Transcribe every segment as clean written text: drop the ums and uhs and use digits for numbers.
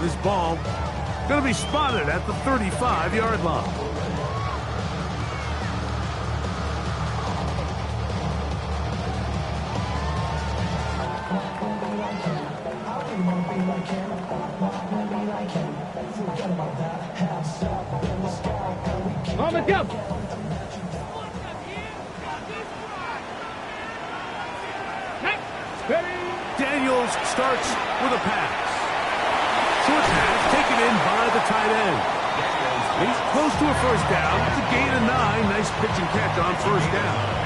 his ball. Going to be spotted at the 35-yard line. Mama, go! Daniels starts with a pass. Short pass taken in by the tight end. He's close to a first down. It's a gain of 9. Nice pitch and catch on first down.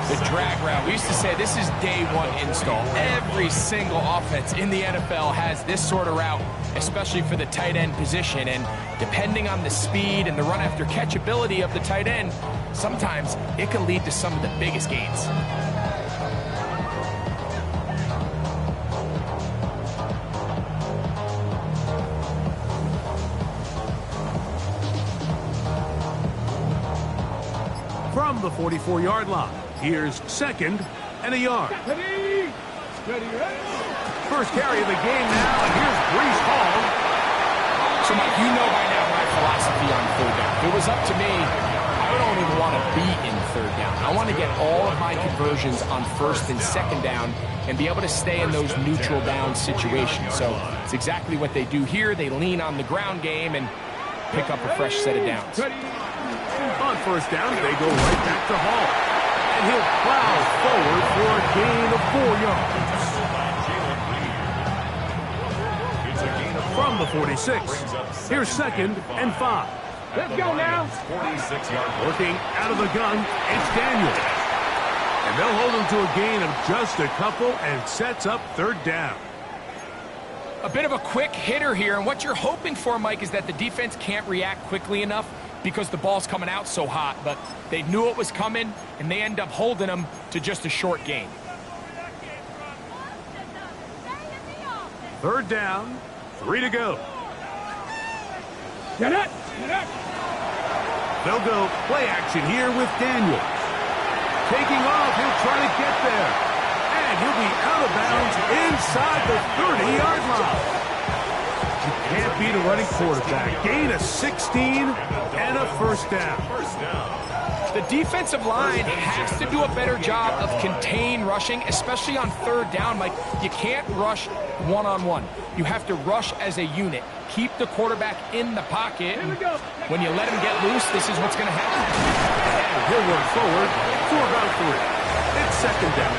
The drag route. We used to say this is day one install. Every single offense in the NFL has this sort of route, especially for the tight end position. And depending on the speed and the run after catch ability of the tight end, sometimes it can lead to some of the biggest gains. From the 44-yard line, here's 2nd and a yard. First carry of the game now, and here's Breece Hall. So, Mike, you know by now my philosophy on third down. If it was up to me, I don't even want to be in third down. I want to get all of my conversions on first and second down and be able to stay in those neutral down situations. So it's exactly what they do here. They lean on the ground game and pick up a fresh set of downs. On first down, they go right back to Hall. And he'll plow forward for a gain of 4 yards. From the 46, here's 2nd and 5. Let's go now. 46 yards. Working out of the gun, it's Daniels. And they'll hold him to a gain of just a couple and sets up 3rd down. A bit of a quick hitter here, and what you're hoping for, Mike, is that the defense can't react quickly enough because the ball's coming out so hot, but they knew it was coming, and they end up holding them to just a short gain. 3rd down, 3 to go. Get it! They'll go play action here with Daniels. Taking off, he'll try to get there. And he'll be out of bounds inside the 30-yard line. You can't beat a running quarterback. Gain of 16 and a first down. The defensive line has to do a better job of contain rushing, especially on 3rd down. Mike, you can't rush one-on-one. You have to rush as a unit. Keep the quarterback in the pocket. When you let him get loose, this is what's going to happen. And he'll work forward for about 3. It's 2nd down.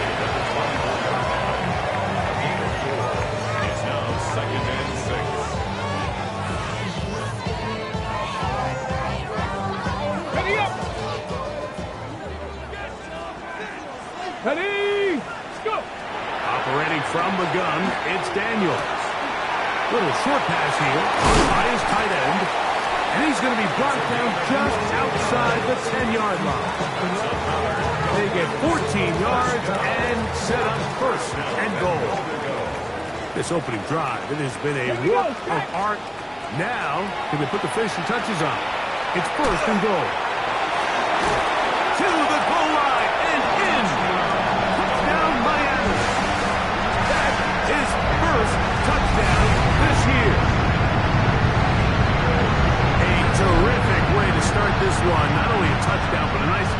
It's now 2nd and 6. Ready up! Ready! Let's go! Operating from the gun, it's Daniels. Little short pass here by his tight end. And he's going to be brought down just outside the 10-yard line. They get 14 yards and set up 1st and goal. This opening drive, it has been a work of art. Now, can they put the finishing touches on? It's 1st and goal. To the goal line and in. Touchdown, Miami. That is 1st touchdown this year. A terrific way to start this one. Not only a touchdown, but a nice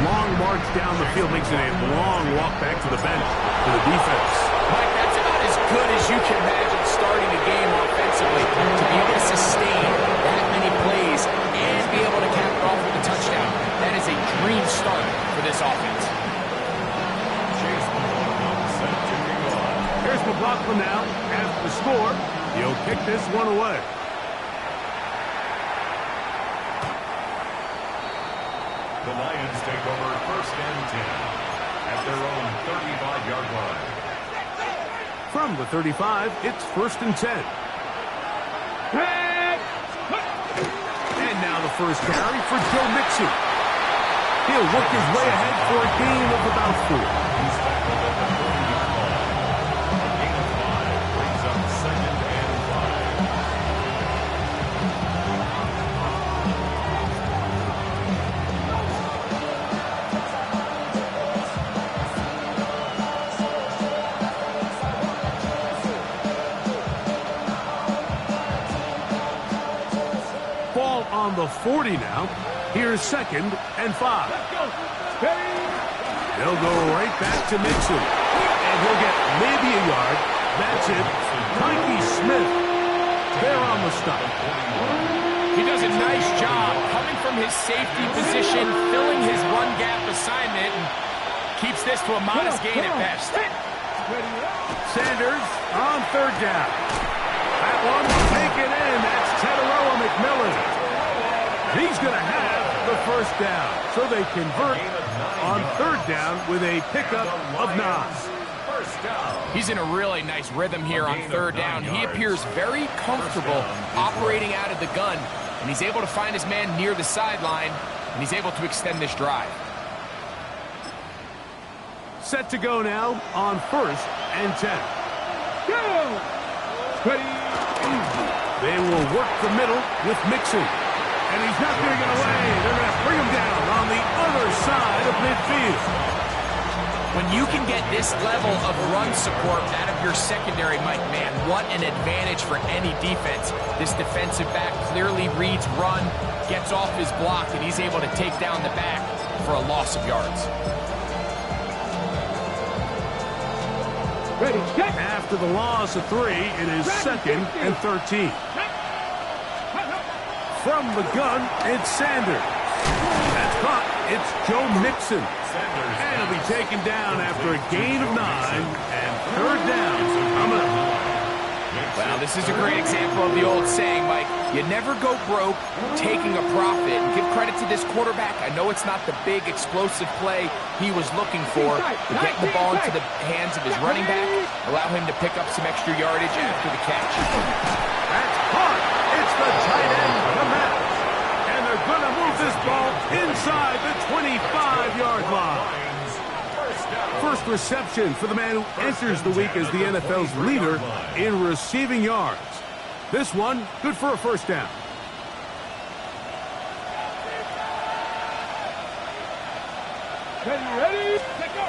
long march down the field. Makes it a long walk back to the bench for the defense. Mike, that's about as good as you can imagine starting a game offensively. To be able to sustain that many plays and be able to cap it off with a touchdown. That is a dream start for this offense. Here's McLaughlin now after the score. He'll kick this one away. The Lions take over 1st and 10 at their own 35-yard line. From the 35, it's 1st and 10. And now the first carry for Joe Mixon. He'll work his way ahead for a gain of about 4. He's tackled at the 30-yard line. A gain of 5 brings up 2nd and 5. around the 40 now. Here's 2nd and 5. They'll go right back to Mixon. And he'll get maybe a yard. That's it. Mikey Smith, they're on the stop. He does a nice job coming from his safety position, filling his run gap assignment, and keeps this to a modest gain at best. Sanders on 3rd down. That one taken in. That's Tedoroa McMillan. He's going to have the 1st down. So they convert on 3rd down with a pickup of 9. He's in a really nice rhythm here on 3rd down. He appears very comfortable operating out of the gun, and he's able to find his man near the sideline, and he's able to extend this drive. Set to go now on 1st and 10. Go! Ready? They will work the middle with Mixon. And he's not going to get away. They're going to bring him down on the other side of midfield. When you can get this level of run support out of your secondary, Mike, man, what an advantage for any defense. This defensive back clearly reads run, gets off his block, and he's able to take down the back for a loss of yards. Ready, check. After the loss of 3, it is 2nd and 13. From the gun, it's Sanders. That's caught. It's Joe Mixon. And he'll be taken down after a gain of 9 and 3rd down. Well, this is a great example of the old saying, Mike, you never go broke taking a profit. And give credit to this quarterback. I know it's not the big explosive play he was looking for, but getting the ball into the hands of his running back, allow him to pick up some extra yardage after the catch. That's caught. It's the tight end, Komet. And they're going to move this ball inside the 25-yard line. First reception for the man who enters the week as the NFL's leader in receiving yards. This one, good for a 1st down. Ready? Take go.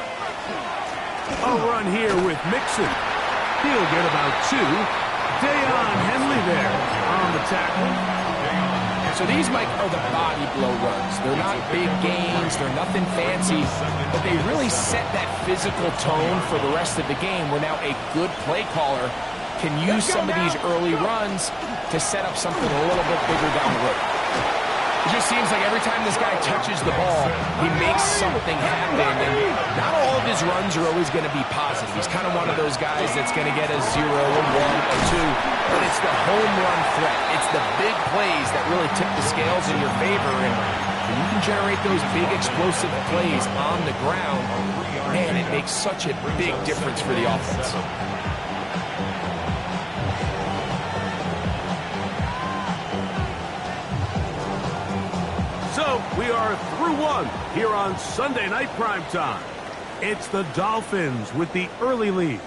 A run here with Mixon. He'll get about 2. Deion Henley there on the tackle. So these, Mike, are the body blow runs. They're not big gains. They're nothing fancy. But they really set that physical tone for the rest of the game where now a good play caller can use some of these early runs to set up something a little bit bigger down the road. It just seems like every time this guy touches the ball, he makes something happen. And not all of his runs are always going to be positive. He's kind of one of those guys that's going to get a 0, a 1, a 2. But it's the home run threat. It's the big plays that really tip the scales in your favor. And when you can generate those big explosive plays on the ground, man, it makes such a big difference for the offense. So we are through 1 here on Sunday Night Primetime. It's the Dolphins with the early lead.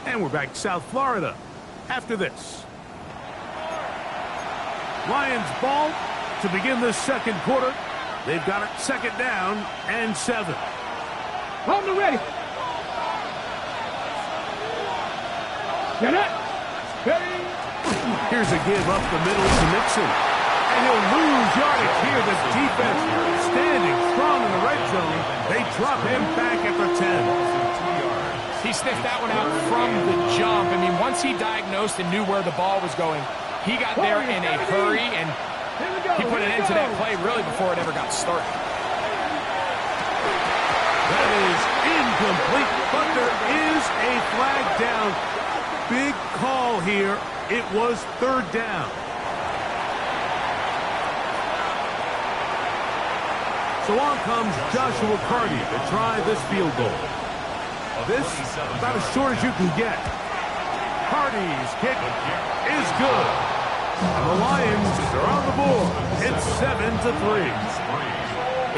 And we're back to South Florida after this. Lions ball to begin the 2nd quarter. They've got it 2nd down and 7. On the ready. Get it. Ready. Here's a give up the middle to Mixon. And he'll lose yardage here. The defense standing strong in the red zone. They drop him back at the 10. He sniffed that one out from the jump. I mean, once he diagnosed and knew where the ball was going, he got there in a hurry, and he put it into that play really before it ever got started. That is incomplete, but there is a flag down. Big call here. It was 3rd down. So on comes Joshua Carty to try this field goal. This about as short as you can get. Carty's kick is good. And the Lions are on the board. It's 7-3.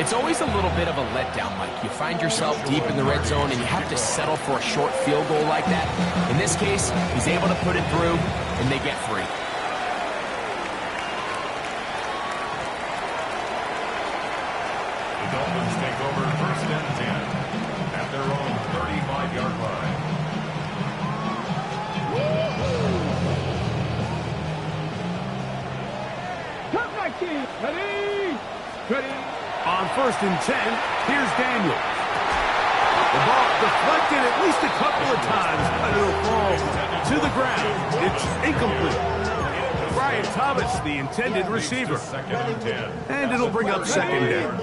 It's always a little bit of a letdown, Mike. You find yourself deep in the red zone and you have to settle for a short field goal like that. In this case, he's able to put it through, and they get 3. The Dolphins take over 1st and 10 at their own 35-yard line. Top 19. Ready. Ready. On 1st and 10, here's Daniels. The ball deflected at least a couple of times, but it'll fall to the ground. It's incomplete. Brian Thomas, the intended receiver. And it'll bring up 2nd down.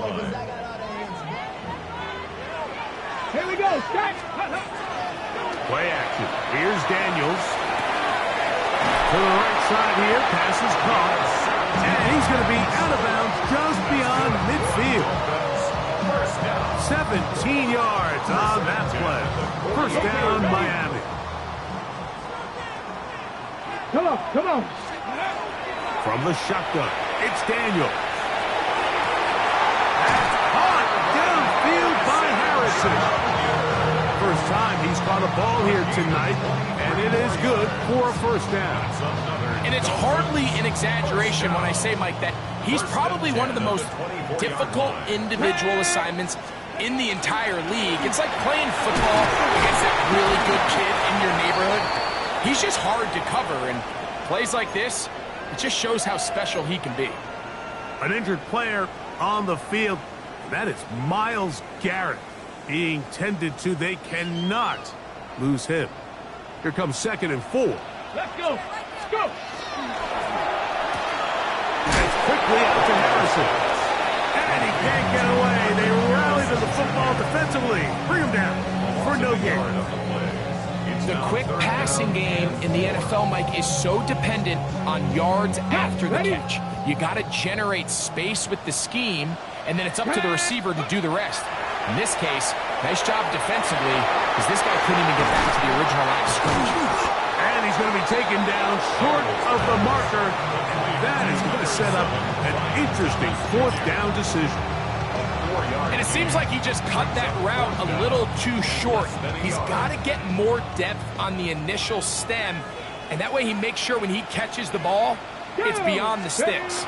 Here we go. Start. Play action. Here's Daniels. To the right side here. Pass is caught. And he's going to be out of bounds just beyond midfield. 17 yards on that play. 1st down, Miami. Come on. Come on. From the shotgun, it's Daniels. That's caught downfield by Harrison. First time he's caught a ball here tonight, and it is good for a 1st down. And it's hardly an exaggeration when I say, Mike, that he's probably one of the most difficult individual assignments in the entire league. It's like playing football against that really good kid in your neighborhood. He's just hard to cover, and plays like this, it just shows how special he can be. An injured player on the field. That is Myles Garrett being tended to. They cannot lose him. Here comes 2nd and 4. Let's go. Let's go. That's quickly out to Harrison. And he can't get away. They rally to the football defensively. Bring him down for no gain. The quick passing game in the NFL, Mike, is so dependent on yards after the catch. You got to generate space with the scheme, and then it's up to the receiver to do the rest. In this case, nice job defensively, because this guy couldn't even get back to the original line of scrimmage. And he's going to be taken down short of the marker. That is going to set up an interesting 4th down decision. And it seems like he just cut that route a little too short. He's got to get more depth on the initial stem, and that way he makes sure when he catches the ball, it's beyond the sticks.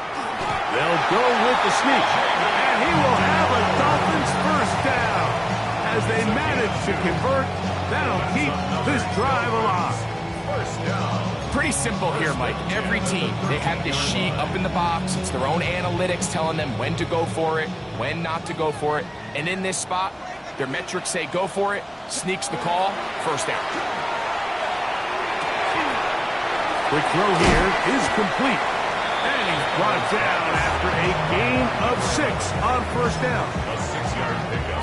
They'll go with the sneak, and he will have a Dolphins 1st down. As they manage to convert, that'll keep this drive alive. Pretty simple here, Mike. Every team, they have this sheet up in the box. It's their own analytics telling them when to go for it, when not to go for it. And in this spot, their metrics say go for it, sneaks the call, 1st down. Quick throw here is complete. And he's brought down after a gain of 6 on 1st down.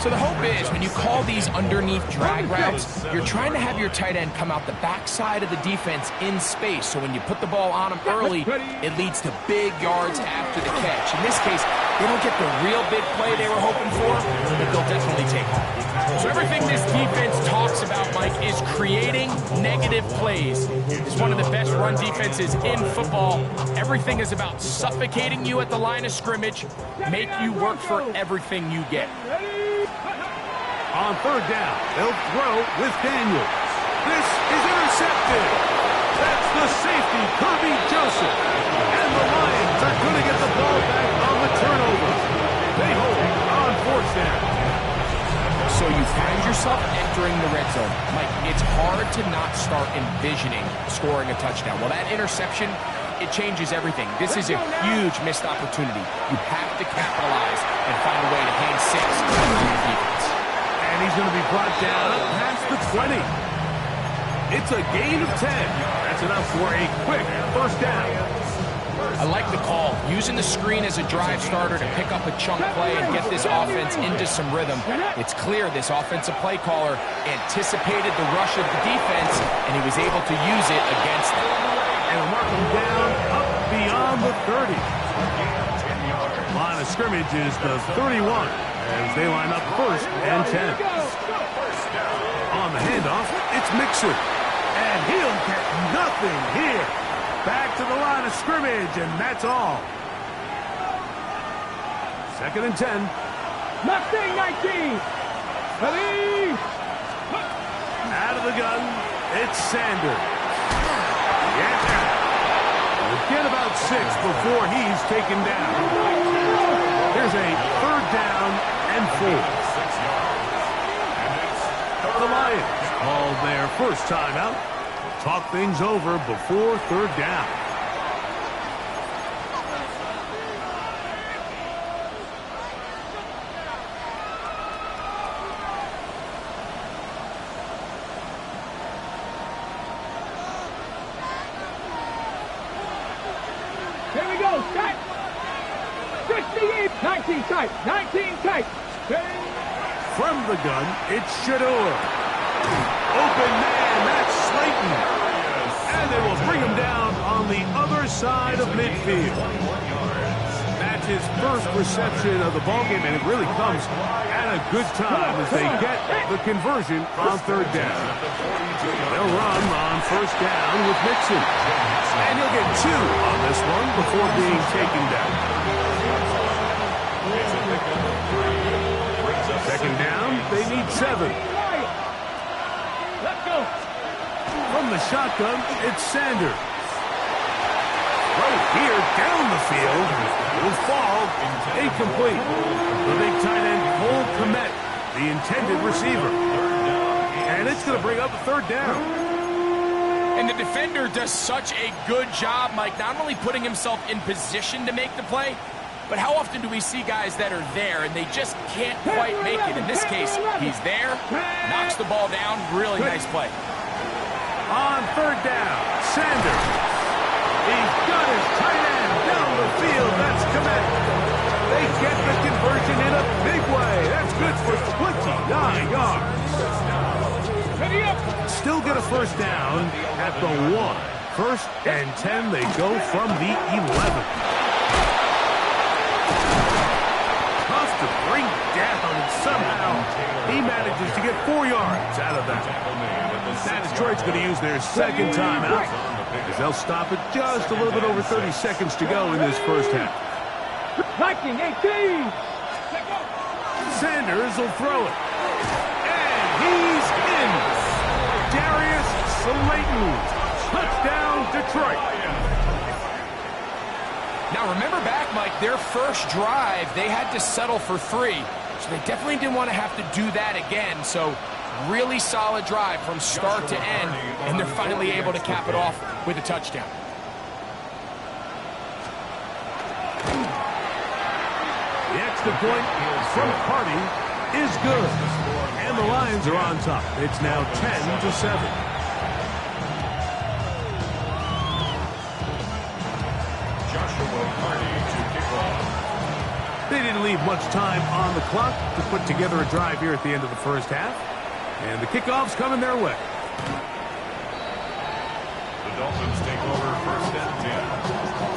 So the hope is when you call these underneath drag routes, you're trying to have your tight end come out the backside of the defense in space. So when you put the ball on him early, it leads to big yards after the catch. In this case, they don't get the real big play they were hoping for, but they'll definitely take off. So everything this defense talks about, Mike, is creating negative plays. It's one of the best run defenses in football. Everything is about suffocating you at the line of scrimmage, make you work for everything you get. On 3rd down, they'll throw with Daniels. This is intercepted. That's the safety, Kirby Joseph. And the Lions are going to get the ball back on the turnover. They hold on 4th down. So you find yourself entering the red zone. Mike, it's hard to not start envisioning scoring a touchdown. Well, that interception, it changes everything. This is a huge missed opportunity. You have to capitalize and find a way to hang 6 on your defense. And he's going to be brought down past the 20. It's a gain of 10. That's enough for a quick 1st down. I like the call, using the screen as a drive starter to pick up a chunk play and get this offense into some rhythm. It's clear this offensive play caller anticipated the rush of the defense, and he was able to use it against them. And mark him down up beyond the 30. Line of scrimmage is the 31 as they line up 1st and 10. On the handoff, it's Mixon. And he'll get nothing here. Back to the line of scrimmage, and that's all. 2nd and 10. Mustang 19. Ready. Out of the gun, it's Sanders. Yeah. We'll get about 6 before he's taken down. Here's a 3rd down and 4. The Lions call their first timeout. Talk things over before 3rd down. 19 tight. 19 tight. From the gun, it's Shedeur. Open man, that's Slayton. And they will bring him down on the other side of midfield. That's his first reception of the ballgame, and it really comes at a good time as they get the conversion on third down. They'll run on first down with Mixon. And he'll get 2 on this one before being taken down. Second down, they need 7. Let's go. From the shotgun, it's Sanders. Right here, down the field, will fall incomplete. The big tight end, Cole Kmet, the intended receiver. And it's going to bring up a third down. And the defender does such a good job, Mike, not only putting himself in position to make the play, but how often do we see guys that are there and they just can't quite make it? In this case, he's there, knocks the ball down, really nice play. On third down, Sanders. He's got his tight end down the field. That's Kmet. They get the conversion in a big way. That's good for 29 yards. Still get a first down at the 1. First and 10, they go from the 11. Tough to bring down, and somehow he manages to get 4 yards out of that. Now Detroit's going to use their second timeout, as they'll stop it just a little bit over 30 seconds to go in this first half. Viking 18. Sanders will throw it. And he's in. Darius Slayton. Touchdown, Detroit. Now remember back, Mike, their first drive, they had to settle for 3. So they definitely didn't want to have to do that again. So really solid drive from start to end, and they're finally able to cap it off with a touchdown. The extra point from Hardy is good. And the Lions are on top. It's now 10-7. They didn't leave much time on the clock to put together a drive here at the end of the first half. And the kickoff's coming their way. The Dolphins take over first and 10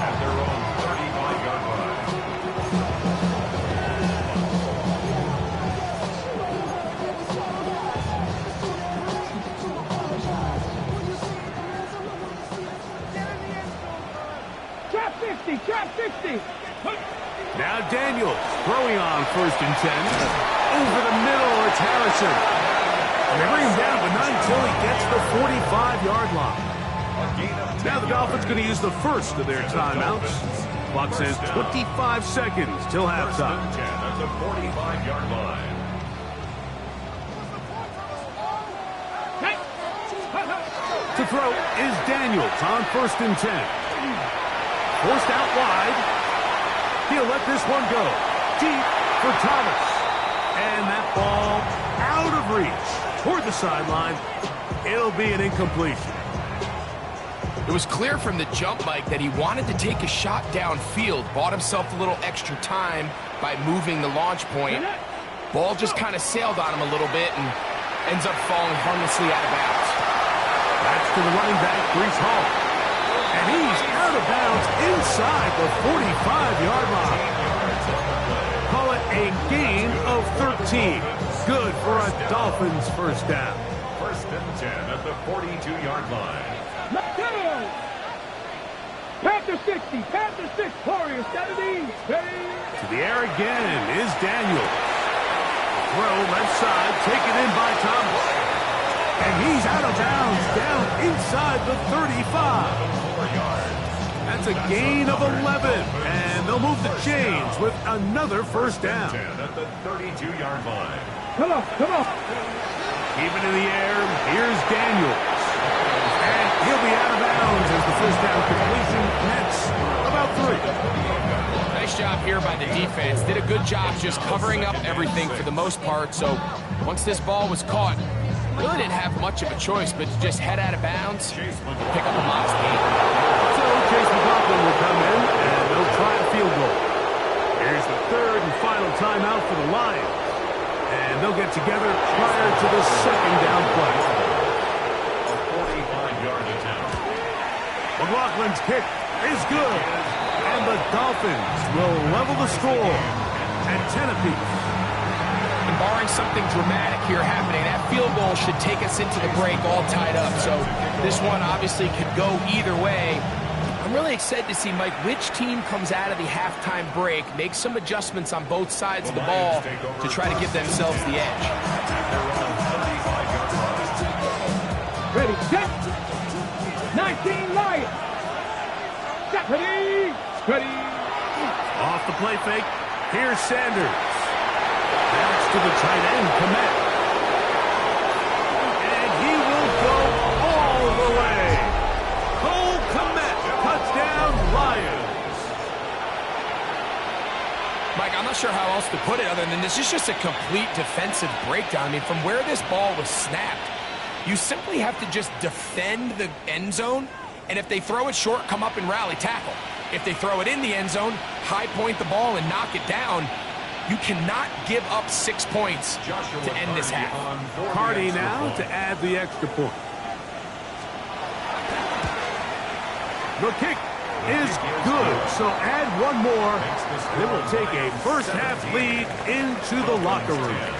at their own 35-yard line. Trap 50. Trap 50. Now Daniels throwing on first and 10. Over the middle, it's Harrison. And they bring him down, but not until he gets the 45-yard line. Now the Dolphins going to use the first of their timeouts. Clock says 25 seconds till halftime. At the 45-yard line. To throw is Daniels on first and 10. Forced out wide. He'll let this one go. Deep for Thomas. And that ball out of reach toward the sideline. It'll be an incompletion. It was clear from the jump, Mike, that he wanted to take a shot downfield, bought himself a little extra time by moving the launch point. Ball just kind of sailed on him a little bit and ends up falling harmlessly out of bounds. That's to the running back, Breece Hall. And he's out of bounds inside the 45-yard line. Call it a gain of 13. Good for a Dolphins first down. First and 10 at the 42-yard line. Let's go. Panther 60. Panther 6. Warriors 70. To the air again is Daniel. Throw left side, taken in by Thomas. And he's out of bounds down inside the 35. That's a gain of 11. And they'll move the chains with another first down. 10 at the 32-yard line. Come on. Come on. Even in the air, here's Daniels. And he'll be out of bounds as the first down completion nets about 3. Nice job here by the defense. Did a good job just covering up everything for the most part. So once this ball was caught, really didn't have much of a choice but to just head out of bounds, pick up a modest gain. So Chase McLaughlin will come in, and they'll try a field goal. Here's the third final timeout for the Lions. And they'll get together prior to the second down play. A 45-yard attempt. McLaughlin's kick is good. And the Dolphins will level the score at 10 apiece. And barring something dramatic here happening, that field goal should take us into the break all tied up. So this one obviously could go either way. I'm really excited to see, Mike, which team comes out of the halftime break, make some adjustments on both sides of the ball to try to give themselves the edge. Ready, set. 19 Lions. Set. Ready. Ready. Off the play fake. Here's Sanders. That's to the tight end, Kmet. And he will go all the way. Cole Kmet, touchdown Lions. Mike, I'm not sure how else to put it other than this is just a complete defensive breakdown. I mean, from where this ball was snapped, you simply have to just defend the end zone, and if they throw it short, come up and rally tackle. If they throw it in the end zone, high point the ball and knock it down. You cannot give up 6 points to end this half. Cardi now to add the extra point. The kick is good, so add one more. They will take a first-half lead into the locker room.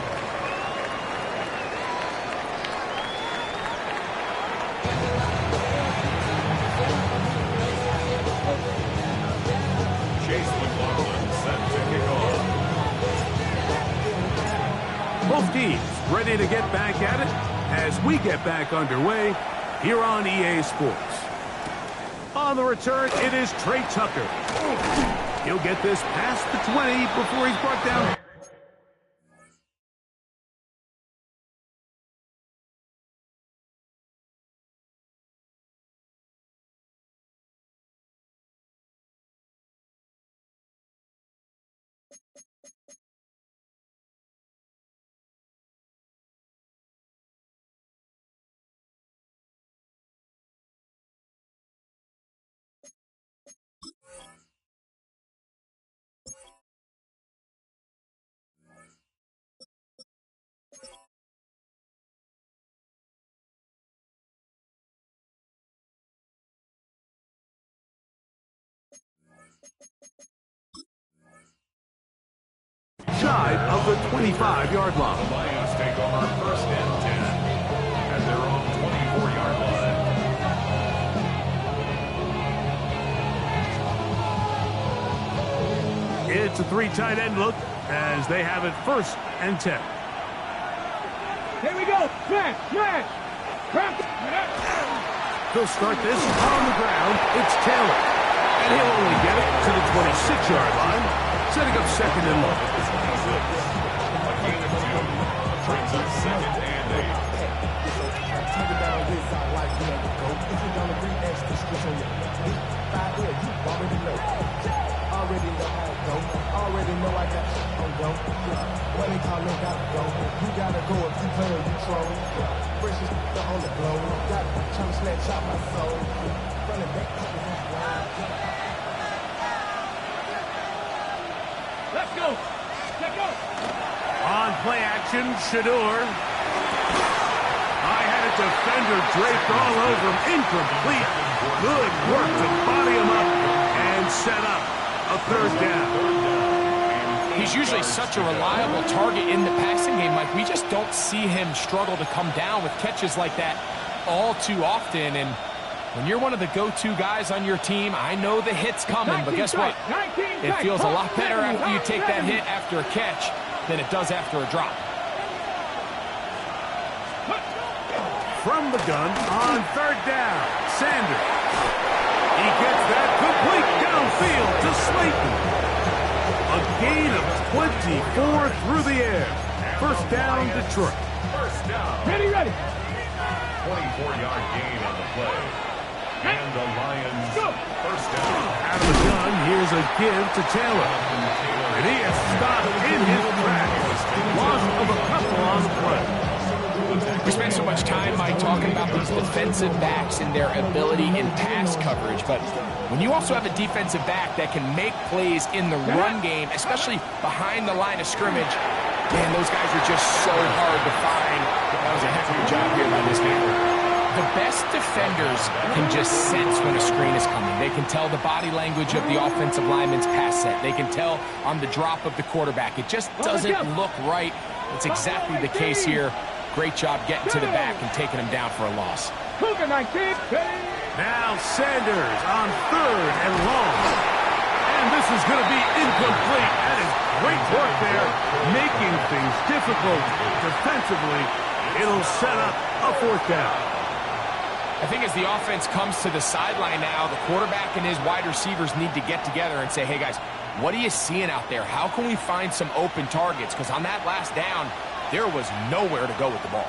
Both teams ready to get back at it as we get back underway here on EA Sports. On the return, it is Trey Tucker. He'll get this past the 20 before he's brought down. Side of the 25-yard line. The Lions take over first and 10 at their own 24-yard line. It's a three tight end look as they have it first and 10. Here we go. Smash, smash. They'll start this on the ground. It's Taylor. And he'll only get it to the 26-yard line, setting up second and long. Brings up second and 8. Already know how it go. Already know I got shit on go. What they call it, gotta go. You gotta go if you play or you troll. Fresh is on the blow. Got trying to snatch out my soul. Running back, Let's go. Let's go. On play action, Shador. I had a defender draped all over him. Incomplete. Good work to body him up and set up a third down. He's usually such a reliable target in the passing game, Mike. We just don't see him struggle to come down with catches like that all too often. And when you're one of the go-to guys on your team, I know the hit's coming, but guess what? It feels a lot better after you take that hit after a catch than it does after a drop. From the gun on third down, Sanders. He gets that complete downfield to Slayton. A gain of 24 through the air. First down, Detroit. First down. Ready, ready. 24-yard gain on the play. And the Lions first down. Out of the gun, here's a give to Taylor. And he is stopped in his tracks. Loss of a couple on the play. We spend so much time, Mike, talking about these defensive backs and their ability in pass coverage, but when you also have a defensive back that can make plays in the run game, especially behind the line of scrimmage, man, those guys are just so hard to find. That was a heck of a job here by this man. The best defenders can just sense when a screen is coming. They can tell the body language of the offensive lineman's pass set. They can tell on the drop of the quarterback. It just doesn't look right. It's exactly the case here. Great job getting to the back and taking him down for a loss. Now Sanders on 3rd and long. And this is going to be incomplete. That is great work there, making things difficult defensively. It'll set up a 4th down. I think as the offense comes to the sideline now, the quarterback and his wide receivers need to get together and say, hey, guys, what are you seeing out there? How can we find some open targets? Because on that last down, there was nowhere to go with the ball.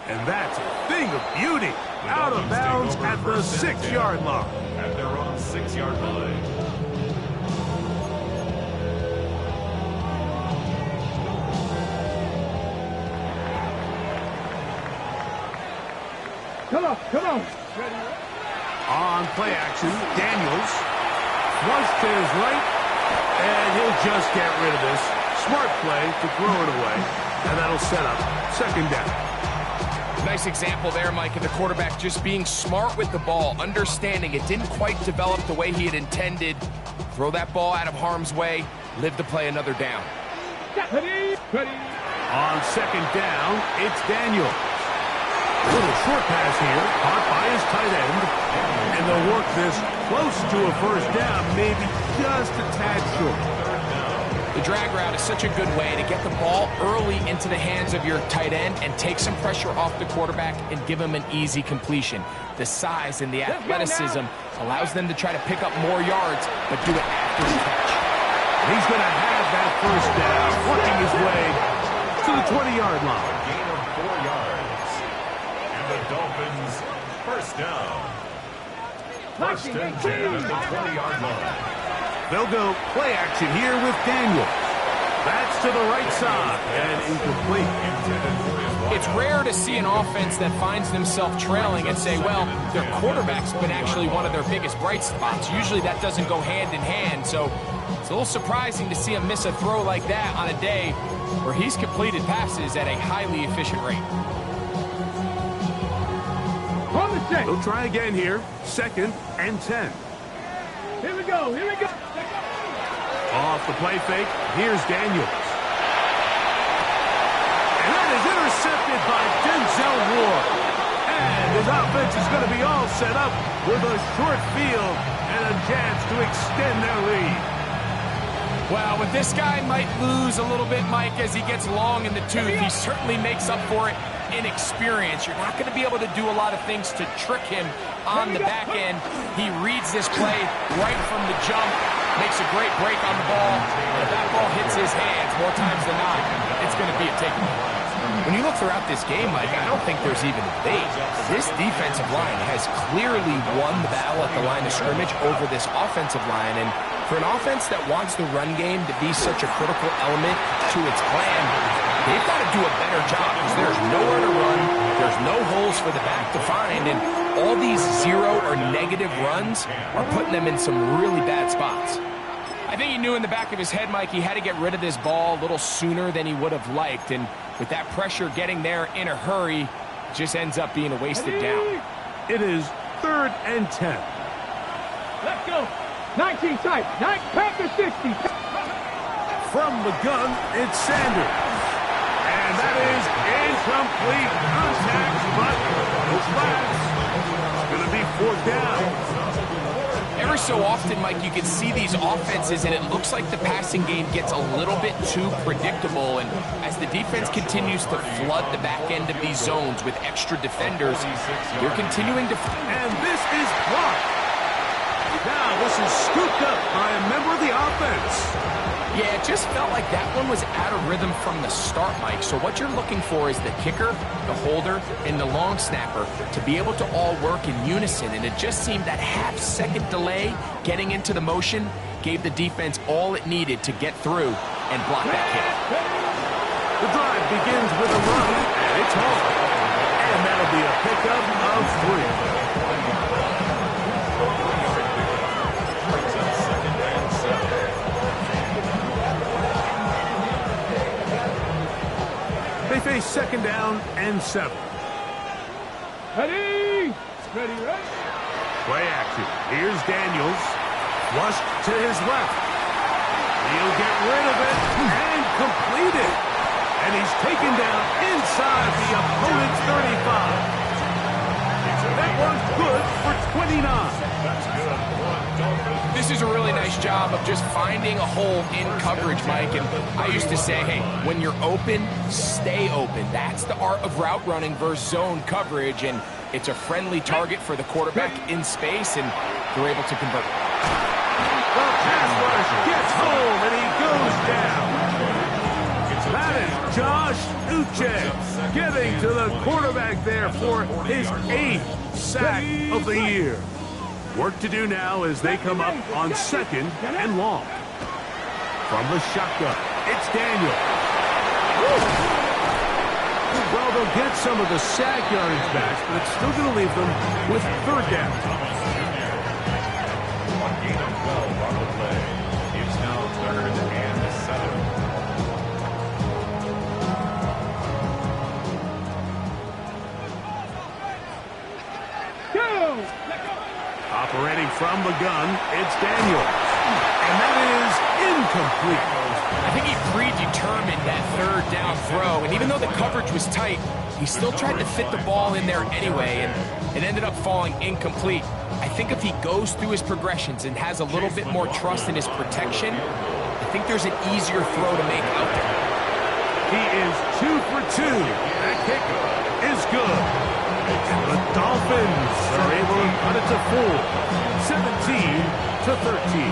And that's a thing of beauty. Out of bounds at the 6-yard line. At their own 6-yard line. Come on. On play action, Daniels flush to his right, and he'll just get rid of this. Smart play to throw it away, and that'll set up 2nd down. Nice example there, Mike, of the quarterback just being smart with the ball, understanding it didn't quite develop the way he had intended. Throw that ball out of harm's way, live to play another down. On 2nd down, it's Daniels. A little short pass here, caught by his tight end, and they'll work this close to a 1st down, maybe just a tad short. The drag route is such a good way to get the ball early into the hands of your tight end and take some pressure off the quarterback and give him an easy completion. The size and the athleticism allows them to try to pick up more yards, but do it after the catch. He's going to have that 1st down, working his way to the 20-yard line. Gain of 4 yards. The Dolphins, 1st down. 1st and 10 at the 20-yard line. They'll go play action here with Daniels. That's to the right side and incomplete. It's rare to see an offense that finds themselves trailing and say, well, their quarterback's been actually one of their biggest bright spots. Usually that doesn't go hand in hand, so it's a little surprising to see him miss a throw like that on a day where he's completed passes at a highly efficient rate. They'll try again here. 2nd and 10. Here we go. Off the play fake, here's Daniels. And that is intercepted by Denzel Ward. And his offense is going to be all set up with a short field and a chance to extend their lead. Well, with this guy might lose a little bit, Mike, as he gets long in the tooth. He certainly makes up for it in experience. You're not going to be able to do a lot of things to trick him on the back end. He reads this play right from the jump, makes a great break on the ball. And if that ball hits his hands more times than not, it's going to be a takeaway. When you look throughout this game, Mike, I don't think there's even a debate. This defensive line has clearly won the battle at the line of scrimmage over this offensive line. And for an offense that wants the run game to be such a critical element to its plan, they've got to do a better job because there's nowhere to run. There's no holes for the back to find. And all these 0 or negative runs are putting them in some really bad spots. I think he knew in the back of his head, Mike, he had to get rid of this ball a little sooner than he would have liked. And with that pressure getting there in a hurry, it just ends up being a wasted down. It is 3rd and 10. Let's go. 19 tight. Packer 60. From the gun, it's Sanders. And that is incomplete contact, but no flags. It's going to be 4th down. Every so often, Mike, you can see these offenses, and it looks like the passing game gets a little bit too predictable. And as the defense continues to flood the back end of these zones with extra defenders, they're continuing to... And this is blocked. Now this is scooped up by a member of the offense. Yeah, it just felt like that one was out of rhythm from the start, Mike. So what you're looking for is the kicker, the holder, and the long snapper to be able to all work in unison. And it just seemed that half-second delay getting into the motion gave the defense all it needed to get through and block that kick. The drive begins with a run, and it's home. And that'll be a pickup of 3. They face 2nd down and 7. Ready? Ready, ready. Play action. Here's Daniels. Flushed to his left. He'll get rid of it and complete it. And he's taken down inside the opponent's 35. That one's good for 29. This is a really nice job of just finding a hole in coverage, Mike. And I used to say, hey, when you're open, stay open. That's the art of route running versus zone coverage. And it's a friendly target for the quarterback in space, and they're able to convert. The pass rush gets home, and he goes down. That is Josh Uche getting to the quarterback there for his 8th sack of the year. Work to do now as they come up on 2nd and long. From the shotgun, it's Daniel. Well, they'll get some of the sack yardage back, but it's still going to leave them with 3rd down. Gain of 12 on the play. It's now 3rd and 7. Operating from the gun, it's Daniels. And that is incomplete. I think he predetermined that 3rd down throw, and even though the coverage was tight, he still tried to fit the ball in there anyway, and it ended up falling incomplete. I think if he goes through his progressions and has a little bit more trust in his protection, I think there's an easier throw to make out there. He is 2 for 2. That kick is good. And the Dolphins are able to cut it to 4, 17-13.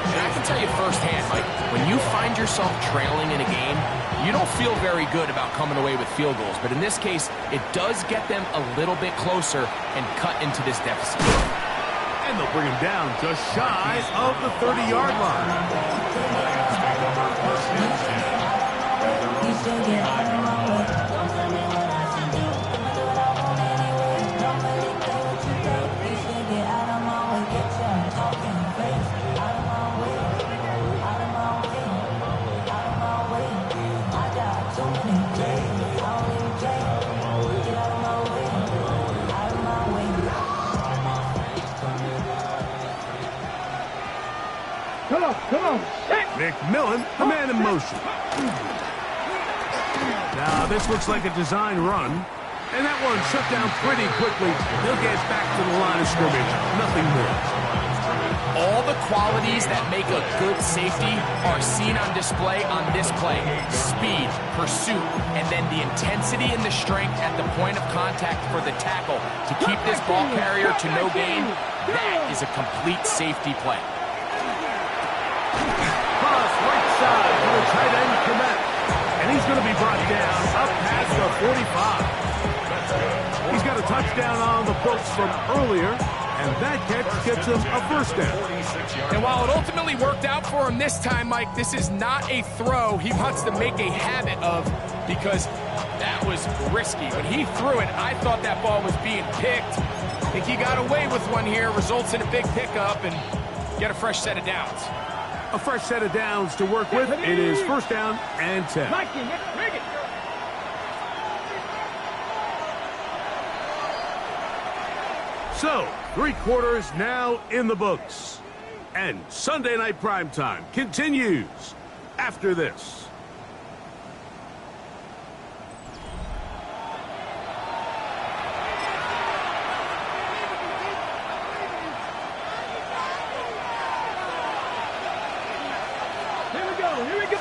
And I can tell you firsthand, Mike, when you find yourself trailing in a game, you don't feel very good about coming away with field goals. But in this case, it does get them a little bit closer and cut into this deficit. And they'll bring him down just shy of the 30-yard line. Come on. McMillan, the man in motion. Now, this looks like a design run. And that one shut down pretty quickly. They'll get back to the line of scrimmage. Nothing more. All the qualities that make a good safety are seen on display on this play. Speed, pursuit, and then the intensity and the strength at the point of contact for the tackle to keep this ball carrier to no gain. That is a complete safety play. Cross right side to the tight end, Komet. And he's going to be brought down up past the 45. He's got a touchdown on the books from earlier, and that catch gets him a 1st down. And while it ultimately worked out for him this time, Mike, this is not a throw he wants to make a habit of, because that was risky. When he threw it, I thought that ball was being picked. I think he got away with one here, results in a big pickup, and get a fresh set of downs. A fresh set of downs to work with. It is 1st down and 10. So, 3 quarters now in the books. And Sunday Night Primetime continues after this. Here we go.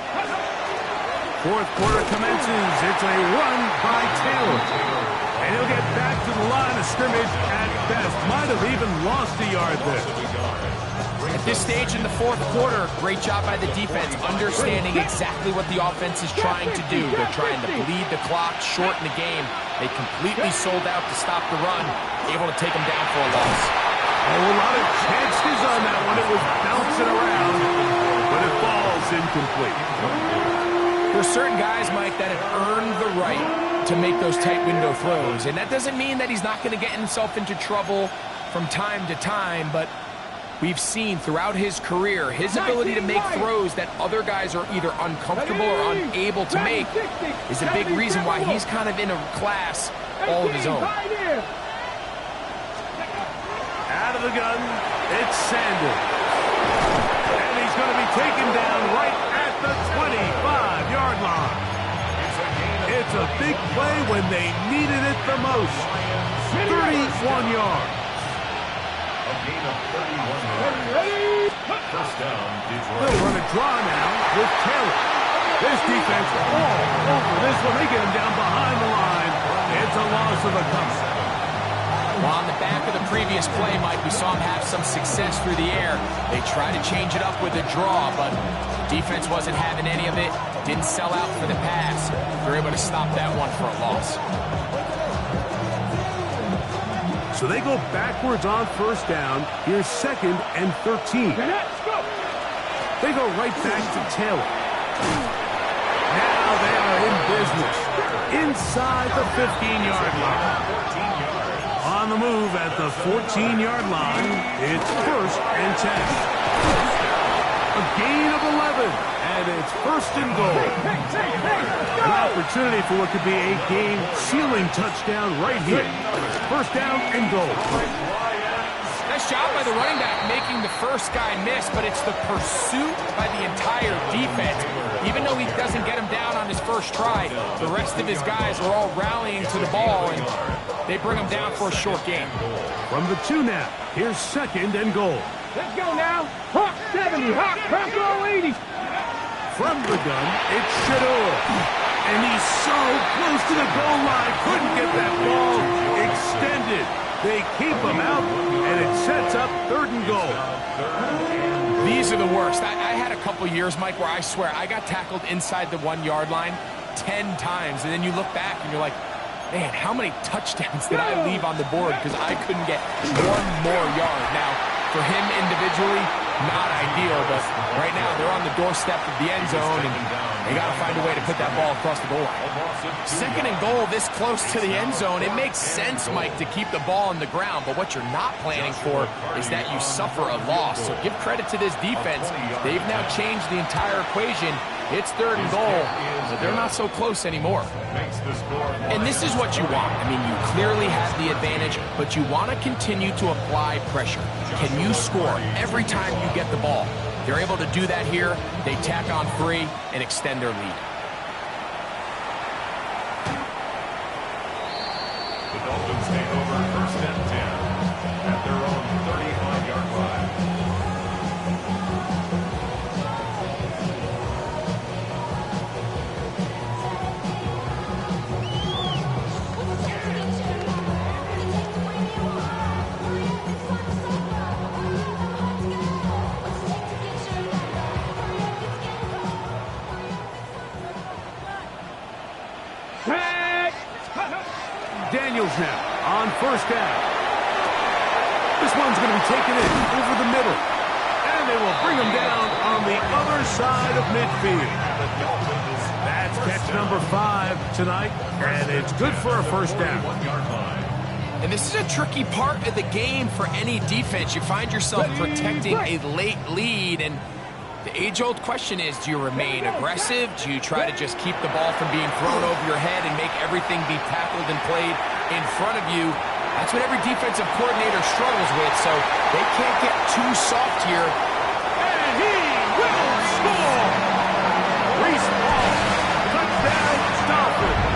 4th quarter commences. It's a run by Taylor. And he'll get back to the line of scrimmage at best. Might have even lost a yard there. At this stage in the 4th quarter, great job by the defense, understanding exactly what the offense is trying to do. They're trying to bleed the clock, shorten the game. They completely sold out to stop the run, able to take them down for a loss. Oh, a lot of chances on that one. It was bouncing around, but it falls is incomplete. There's certain guys, Mike, that have earned the right to make those tight window throws. And that doesn't mean that he's not going to get himself into trouble from time to time, but we've seen throughout his career his ability to make throws that other guys are either uncomfortable or unable to make is a big reason why he's kind of in a class all of his own. Out of the gun, it's Sanders. And he's going to be taken down right at the 25-yard line. It's a big play when they needed it the most. 31 yards. A gain of 31 yards. First down, Detroit. They'll run a draw now with Taylor. This defense all over this one. They get him down behind the line. It's a loss of a couple. Well, on the back of the previous play, Mike, we saw him have some success through the air. They tried to change it up with a draw, but defense wasn't having any of it. Didn't sell out for the pass. They were able to stop that one for a loss. So they go backwards on first down. Here's 2nd and 13. They go right back to Taylor. Now they are in business. Inside the 15-yard line. On the move at the 14-yard line, it's 1st and 10. A gain of 11, and it's 1st and goal. An opportunity for what could be a game-sealing touchdown right here. 1st down and goal. Nice job by the running back making the first guy miss, but it's the pursuit by the entire defense. Even though he doesn't get him down on his first try, the rest of his guys are all rallying to the ball, and they bring him down for a short gain. From the 2 now, here's 2nd and goal. Let's go now. Hawk 70, Hawk, Buffalo 80. From the gun, it's Shedeur. And he's so close to the goal line, couldn't get that ball extended. They keep him out, and it sets up 3rd and goal. These are the worst. I had a couple years, Mike, where I swear I got tackled inside the 1-yard line 10 times, and then you look back and you're like, man, how many touchdowns did I leave on the board because I couldn't get one more yard? Now, for him individually, not ideal, but right now they're on the doorstep of the end zone, and they got to find a way to put that ball across the goal line. 2nd and goal this close to the end zone. It makes sense, Mike, to keep the ball on the ground, but what you're not planning for is that you suffer a loss. So give credit to this defense. They've now changed the entire equation. It's 3rd and goal, but they're not so close anymore. And this is what you want. I mean, you clearly have the advantage, but you want to continue to apply pressure. Can you score every time you get the ball? They're able to do that here. They tack on 3 and extend their lead. The Dolphins take over 1st and 10 at their own 35-yard line. Daniels now on 1st down. This one's going to be taken in over the middle. And they will bring him down on the other side of midfield. That's catch number 5 tonight, and it's good for a 1st down. And this is a tricky part of the game for any defense. You find yourself protecting a late lead, and the age-old question is, do you remain aggressive? Do you try to just keep the ball from being thrown over your head and make everything be tackled and played in front of you? That's what every defensive coordinator struggles with, so they can't get too soft here. And he will score! Reese Hall, touchdown, Dolphins.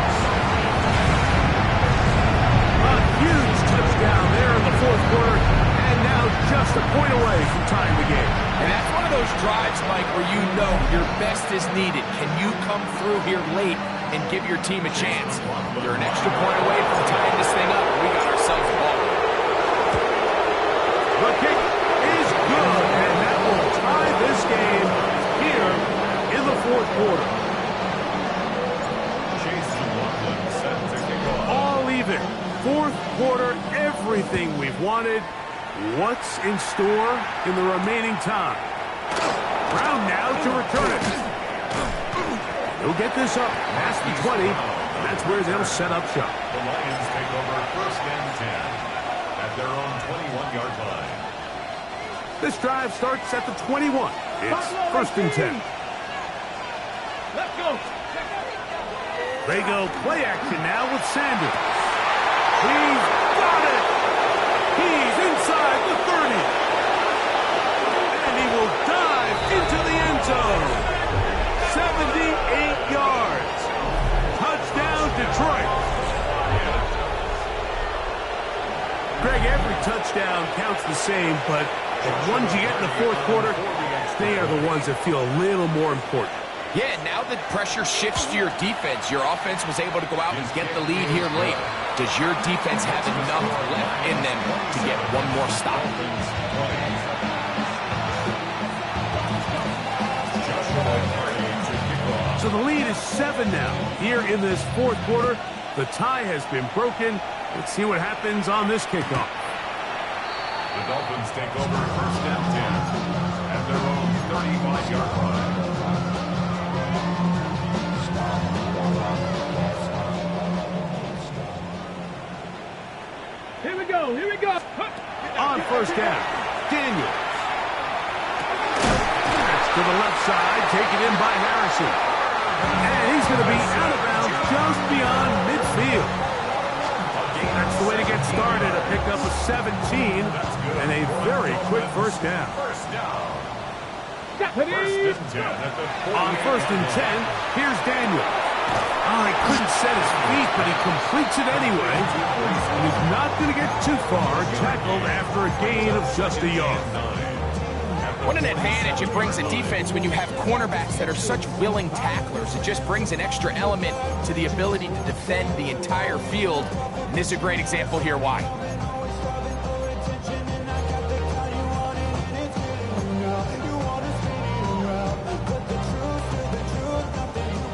A huge touchdown there in the 4th quarter, and now just a point away from tying the game. And that's one of those drives, Mike, where you know your best is needed. Can you come through here late and give your team a chance? You're an extra point away from tying this thing up. We got ourselves a ball. The kick is good, and that will tie this game here in the 4th quarter. Jason Loveland set to kick off. All even. 4th quarter, everything we've wanted. What's in store in the remaining time? Brown now to return it. He'll get this up past the 20. That's where they'll set up shop. The Lions take over 1st and 10 at their own 21-yard line. This drive starts at the 21. It's 1st and 10. Let's go. They go play action now with Sanders. He's got it. He's inside the 30. And he will dive into the end zone. 78 yards. Touchdown, Detroit. Greg, every touchdown counts the same, but the ones you get in the 4th quarter, they are the ones that feel a little more important. Yeah, now the pressure shifts to your defense. Your offense was able to go out and get the lead here late. Does your defense have enough left in them to get one more stop? So the lead is 7 now. Here in this 4th quarter, the tie has been broken. Let's see what happens on this kickoff. The Dolphins take over 1st and 10 at their own 35-yard line. Here we go. Here we go. On 1st down, Daniels. That's to the left side, taken in by Harrison. And he's going to be out of bounds just beyond midfield. That's the way to get started. A pickup of 17 and a very quick 1st down. On 1st and 10, here's Daniels. Oh, he couldn't set his feet, but he completes it anyway. And he's not going to get too far, tackled after a gain of just a yard. What an advantage it brings a defense when you have cornerbacks that are such willing tacklers. It just brings an extra element to the ability to defend the entire field. And this is a great example here why.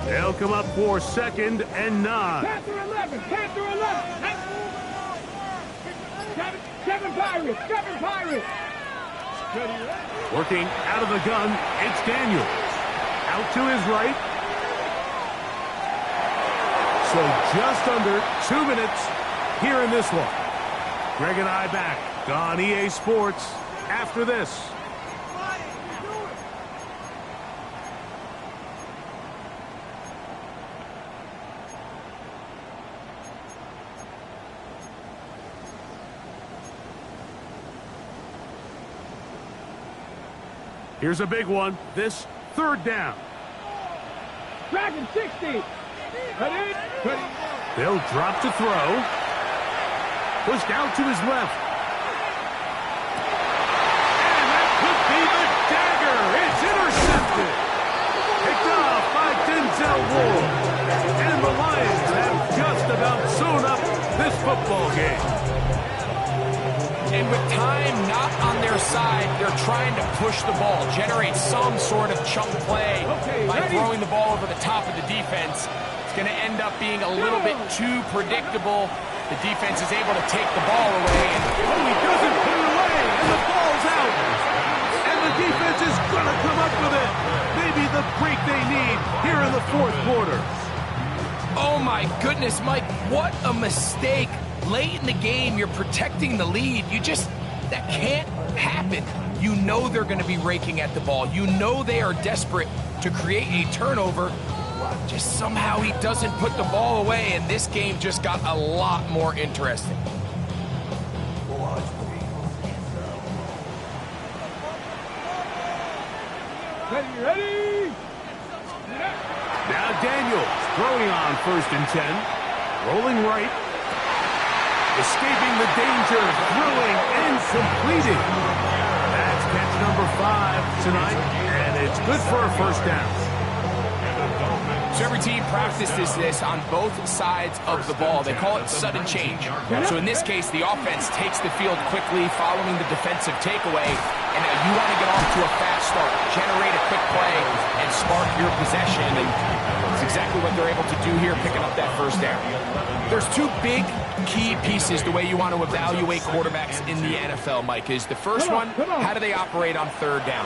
They'll come up for 2nd and 9. Panther 11. Panther 11. Seven Pirates. 7 Pirates. Working out of the gun, it's Daniels. Out to his right. So just under 2 minutes here in this one. Greg and I back on EA Sports after this. Here's a big one. This 3rd down. Dragon 60. Ready? They'll drop to throw. Pushed out to his left. And that could be the dagger. It's intercepted. Picked off by Denzel Ward. And the Lions have just about sewn up this football game. And with time not on their side, they're trying to push the ball, generate some sort of chunk play by throwing the ball over the top of the defense. It's going to end up being a little bit too predictable. The defense is able to take the ball away. Oh, he doesn't put it away, and the ball's out. And the defense is going to come up with it. Maybe the break they need here in the 4th quarter. Oh, my goodness, Mike, what a mistake. Late in the game, you're protecting the lead. That can't happen. You know they're going to be raking at the ball. You know they are desperate to create a turnover. Just somehow he doesn't put the ball away, and this game just got a lot more interesting. Ready? Now Daniels throwing on 1st and 10. Rolling right. Escaping the danger, throwing and completing. That's catch number 5 tonight, and it's good for a 1st down. So every team practices this on both sides of the ball. They call it sudden change. So in this case, the offense takes the field quickly following the defensive takeaway, and now you want to get off to a fast start, generate a quick play, and spark your possession. And it's exactly what they're able to do here, picking up that 1st down. There's 2 big key pieces the way you want to evaluate quarterbacks in the NFL, Mike. Is the first one, how do they operate on 3rd down?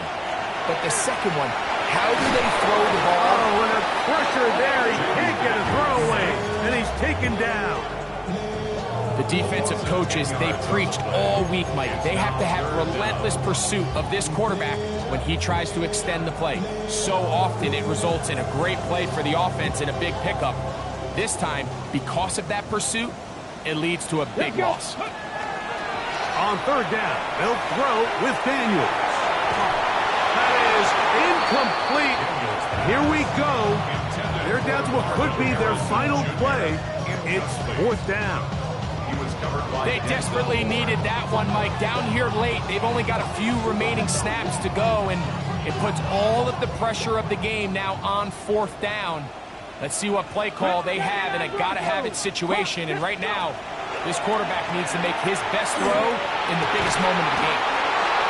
but the second one, how do they throw the ball? Oh, and the pressure there. He can't get a throwaway, and he's taken down. The defensive coaches, they preached all week, Mike. They have to have relentless pursuit of this quarterback when he tries to extend the play. So often it results in a great play for the offense and a big pickup. This time, because of that pursuit, it leads to a big loss. On third down, they'll throw with Daniels. That is incomplete. Here we go. They're down to what could be their final play. It's fourth down. They desperately needed that one, Mike. Down here late, they've only got a few remaining snaps to go, and it puts all of the pressure of the game now on fourth down. Let's see what play call they have in a gotta-have-it situation, and right now, this quarterback needs to make his best throw in the biggest moment of the game.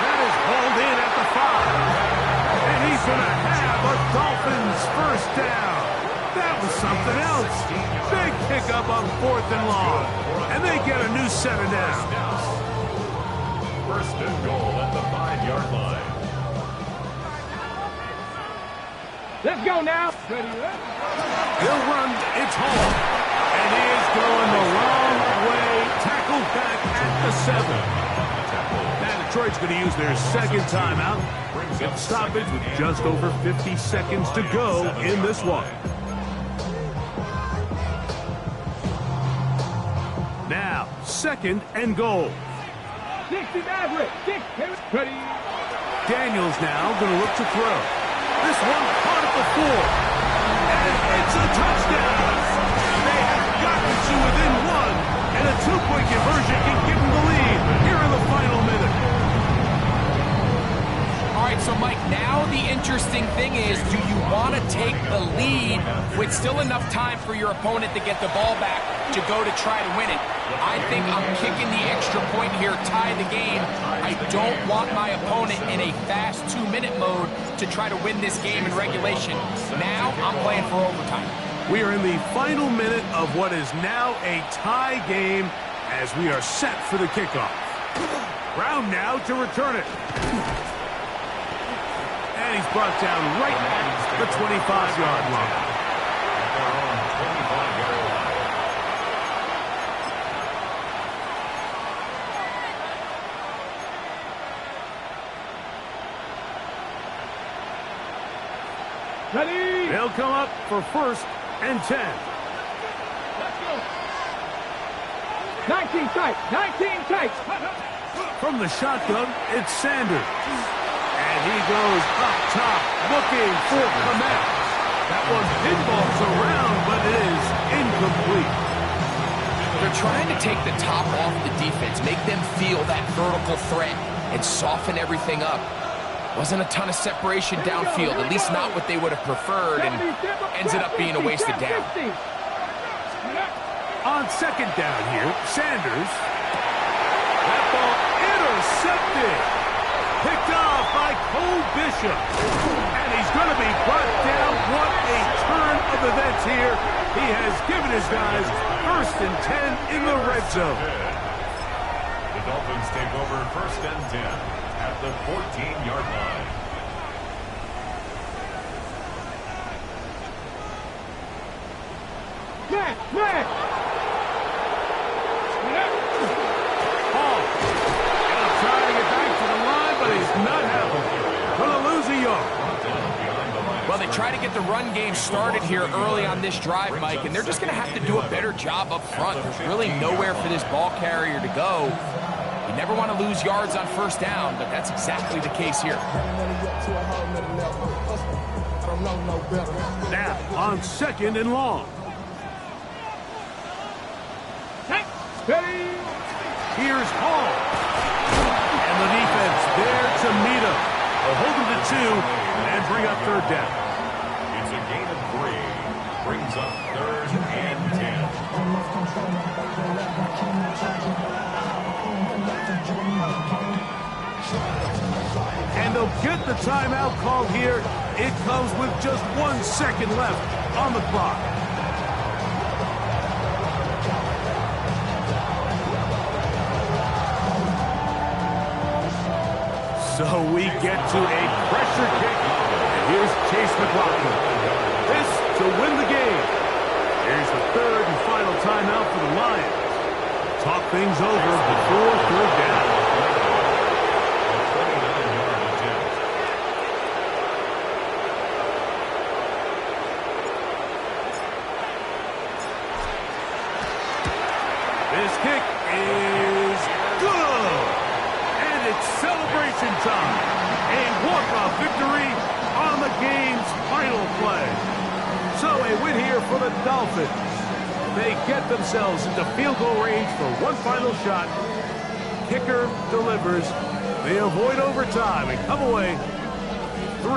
That is hauled in at the 5. And he's going to have a Dolphins first down. That was something else. Big pickup on fourth and long. And they get a new set of downs. First and goal at the 5-yard line. Let's go now. He'll run. It's Hall. And he is going the wrong way. Tackled back at the 7. Now Detroit's going to use their second timeout. Get stoppage with just over 50 seconds to go in this one. Now, second and goal. 60 Maverick. 6. Ready. Daniels now going to look to throw. This one caught at the 4. And it's a touchdown. They have gotten to within 1. And a 2-point conversion can give them the lead here in the final minute. All right, so Mike, now the interesting thing is, do you want to take the lead with still enough time for your opponent to get the ball back to go to try to win it? I think I'm kicking the extra point here, tie the game. I don't want my opponent in a fast 2-minute mode to try to win this game in regulation. Now I'm playing for overtime. We are in the final minute of what is now a tie game as we are set for the kickoff. Brown now to return it. And he's brought down right at the 25-yard line. Ready. They'll come up for first and 10. Let's go. 19 tight. 19 tight. From the shotgun, it's Sanders. And he goes up top, looking for Kmet. That one pinballs around, but it is incomplete. They're trying to take the top off the defense, make them feel that vertical threat, and soften everything up. Wasn't a ton of separation downfield, at least not what they would have preferred, and ends up being a wasted down. On second down here, Sanders. That ball intercepted. Picked off by Cole Bishop. And he's going to be brought down. What a turn of events here. He has given his guys first and 10 in the red zone. The Dolphins take over first and 10 at the 14-yard line. Man. Hall. He'll try to get back to the line, but he's not happening. Going to lose a yard. Well, they try to get the run game started here early on this drive, Mike, and they're just going to have to do a better job up front. There's really nowhere for this ball carrier to go. You never want to lose yards on first down, but that's exactly the case here. Now, on second and long. Ready. Here's Hall. And the defense there to meet him. They'll hold him to 2 and bring up third down. It's a gain of 3. Brings up third and 10. And they'll get the timeout called here. It comes with just 1 second left on the clock. So we get to a pressure kick. And here's Chase McLaughlin. This to win the game. Here's the third and final timeout for the Lions. Talk things over before third down. This kick is good. And it's celebration time. A walk-off victory on the game's final play. So a win here for the Dolphins. They get themselves into field goal range for one final shot. Kicker delivers. They avoid overtime and come away 3.